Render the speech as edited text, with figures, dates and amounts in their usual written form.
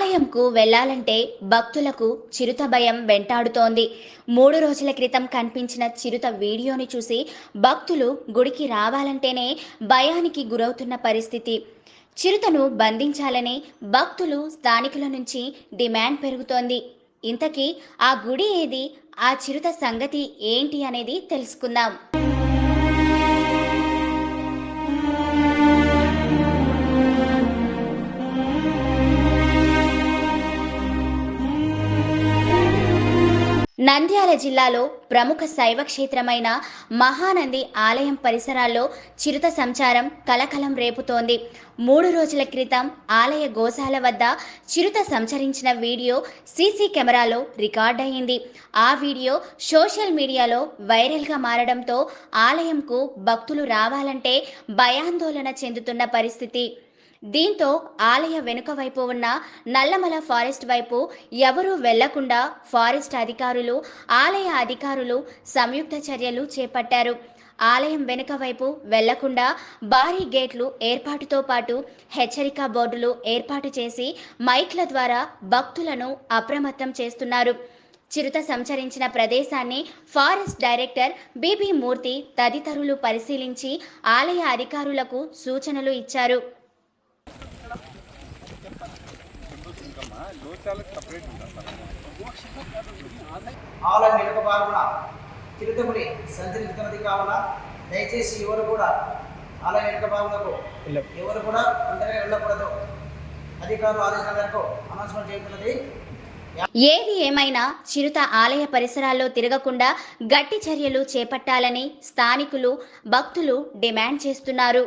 ఆలయంకు వెళ్లాలంటే భక్తులకు చిరుత భయం వెంటాడుతోంది. 3 రోజుల క్రితం కనిపించిన చిరుత వీడియోని చూసి భక్తులు గుడికి రావాలంటేనే భయానికి గురవుతున్న పరిస్థితి. చిరుతను బంధించాలని భక్తులు స్థానికుల నుంచి డిమాండ్ పెరుగుతోంది. ఇంతకీ ఆ గుడి ఏది? ఆ చిరుత సంగతి ఏంటి అనేది తెలుసుకుందాం. నంద్యాల జిల్లాలో ప్రముఖ శైవ క్షేత్రమైన మహానంది ఆలయం పరిసరాల్లో చిరుత సంచారం కలకలం రేపుతోంది. 3 రోజుల క్రితం ఆలయ గోశాల వద్ద చిరుత సంచరించిన వీడియో సీసీ కెమెరాలో రికార్డయింది. ఆ వీడియో సోషల్ మీడియాలో వైరల్గా మారడంతో ఆలయంకు భక్తులు రావాలంటే భయాందోళన చెందుతున్న పరిస్థితి. దీంతో ఆలయ వెనుక వైపు ఉన్న నల్లమల ఫారెస్ట్ వైపు ఎవరూ వెళ్లకుండా ఫారెస్ట్ అధికారులు, ఆలయ అధికారులు సంయుక్త చర్యలు చేపట్టారు. ఆలయం వెనుక వైపు వెళ్లకుండా భారీ గేట్లు ఏర్పాటుతో పాటు హెచ్చరిక బోర్డులు ఏర్పాటు చేసి మైక్ల ద్వారా భక్తులను అప్రమత్తం చేస్తున్నారు. చిరుత సంచరించిన ప్రదేశాన్ని ఫారెస్ట్ డైరెక్టర్ బిబి మూర్తి తదితరులు పరిశీలించి ఆలయ అధికారులకు సూచనలు ఇచ్చారు. ఆలయం వెనుక భాగమున చిరుతపులి సంచరిస్తున్నది కావున దయచేసి ఎవరు కూడా ఆలయం వెనుక భాగములకు ఎవరు కూడా ఒంటరిగా వెళ్ళకూడదు. అధికారులు ఆదేశాల మేరకు అనౌన్స్మెంట్ చేస్తున్నది. ఏది ఏమైనా చిరుత ఆలయ పరిసరాల్లో తిరగకుండా గట్టి చర్యలు చేపట్టాలని స్థానికులు, భక్తులు డిమాండ్ చేస్తున్నారు.